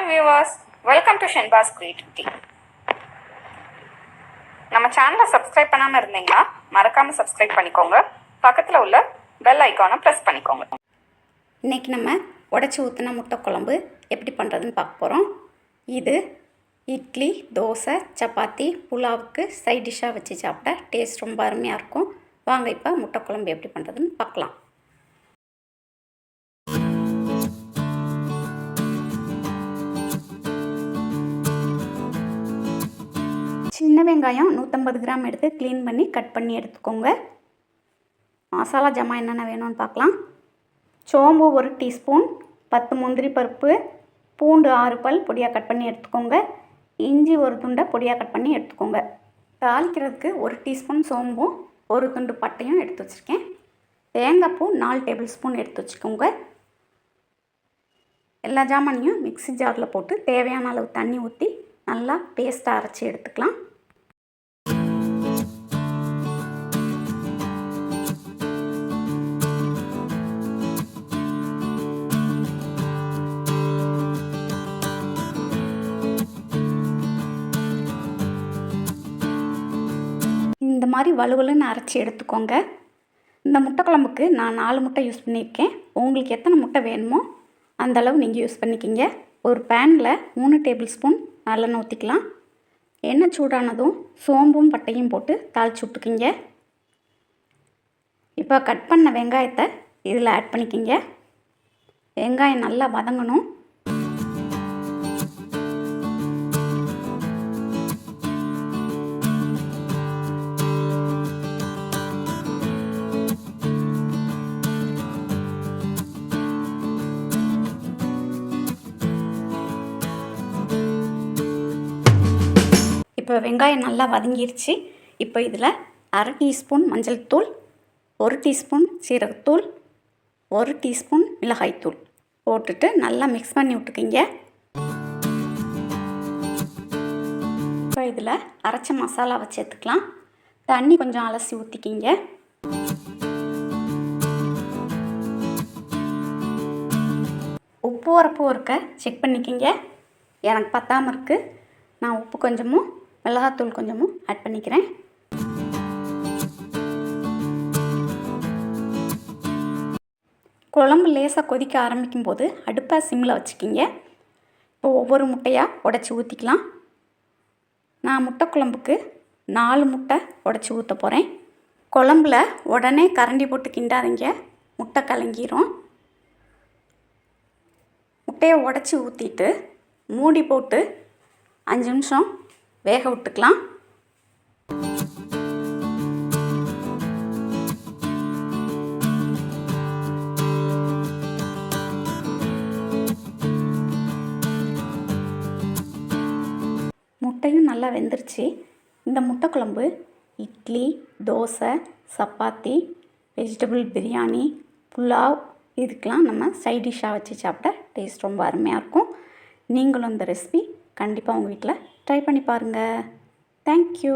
viewers, welcome to Shenba's Creativity. நம்ம சேனலை subscribe பண்ணாமல் இருந்தீங்கன்னா மறக்காமல் சப்ஸ்கிரைப் பண்ணிக்கோங்க. பக்கத்தில் உள்ள பெல் ஐக்கானை ப்ரெஸ் பண்ணிக்கோங்க. இன்றைக்கி நம்ம உடச்சி ஊற்றின முட்டை குழம்பு எப்படி பண்ணுறதுன்னு பார்க்க போகிறோம். இது இட்லி, தோசை, சப்பாத்தி, புலாவுக்கு சைட் டிஷ்ஷாக வச்சு சாப்பிட்டா டேஸ்ட் ரொம்ப அருமையாக இருக்கும். வாங்க இப்போ முட்டை குழம்பு எப்படி பண்ணுறதுன்னு பார்க்கலாம். சின்ன வெங்காயம் 150 கிராம் எடுத்து க்ளீன் பண்ணி கட் பண்ணி எடுத்துக்கோங்க. மசாலா ஜாமா என்னென்ன வேணும்னு பார்க்கலாம். சோம்பு 1 டீஸ்பூன், 10 முந்திரி பருப்பு, பூண்டு 6 பல் பொடியாக கட் பண்ணி எடுத்துக்கோங்க. இஞ்சி 1 துண்டை பொடியாக கட் பண்ணி எடுத்துக்கோங்க. தாளிக்கிறதுக்கு 1 டீஸ்பூன் சோம்பும் 1 துண்டு பட்டையும் எடுத்து வச்சுருக்கேன். தேங்காய் பூ 4 டேபிள் ஸ்பூன் எடுத்து வச்சுக்கோங்க. எல்லா ஜாமானையும் மிக்ஸி ஜாரில் போட்டு தேவையான அளவு தண்ணி ஊற்றி நல்லா பேஸ்ட்டாக அரைச்சி எடுத்துக்கலாம். இந்த மாதிரி வலுவலுன்னு அரைச்சி எடுத்துக்கோங்க. இந்த முட்டை குழம்புக்கு நான் 4 முட்டை யூஸ் பண்ணியிருக்கேன். உங்களுக்கு எத்தனை முட்டை வேணுமோ அந்தளவு நீங்கள் யூஸ் பண்ணிக்கிங்க. ஒரு பேனில் 3 டேபிள் ஸ்பூன் நல்லெண்ணெய் ஊற்றிக்கலாம். எண்ணெய் சூடானதும் சோம்பும் பட்டையும் போட்டு தாளித்து விட்டுக்கிங்க. இப்போ கட் பண்ண வெங்காயத்தை இதில் ஆட் பண்ணிக்கிங்க. வெங்காயம் நல்லா வதங்கணும். இப்போ வெங்காயம் நல்லா வதங்கிருச்சு. இப்போ இதில் 1/2 டீஸ்பூன் மஞ்சள் தூள், 1 டீஸ்பூன் சீரகத்தூள், 1 டீஸ்பூன் மிளகாய்த்தூள் போட்டுட்டு நல்லா மிக்ஸ் பண்ணி விட்டுக்கிங்க. இப்போ இதில் அரைச்ச மசாலாவை சேர்த்துக்கலாம். தண்ணி கொஞ்சம் அலசி ஊற்றிக்கிங்க. உப்பு உரப்பு ஒருக்க செக் பண்ணிக்கிங்க. எனக்கு பத்தாமல் இருக்குது. நான் உப்பு கொஞ்சமும் மிளகாத்தூள் கொஞ்சமும் ஆட் பண்ணிக்கிறேன். குழம்பு லேசாக கொதிக்க ஆரம்பிக்கும் போது அடுப்பை சிம்மில் வச்சுக்கிங்க. இப்போ ஒவ்வொரு முட்டையாக உடச்சி ஊற்றிக்கலாம். நான் முட்டை குழம்புக்கு 4 முட்டை உடச்சி ஊற்ற போகிறேன். குழம்புல உடனே கரண்டி போட்டு கிண்டாதீங்க, முட்டை கலங்கிரும். முட்டையை உடச்சி ஊற்றிட்டு மூடி போட்டு 5 நிமிஷம் வேக விட்டுக்கலாம். முட்டையும் நல்லா வெந்துருச்சு. இந்த முட்டை குழம்பு இட்லி, தோசை, சப்பாத்தி, வெஜிடபிள் பிரியாணி, புலாவ் இதுக்கெலாம் நம்ம சைட் டிஷ்ஷாக வச்சு சாப்பிட்டா டேஸ்ட் ரொம்ப அருமையாக இருக்கும். நீங்களும் இந்த ரெசிபி கண்டிப்பாக உங்கள் வீட்டில் ட்ரை பண்ணி பாருங்கள். தேங்க்யூ.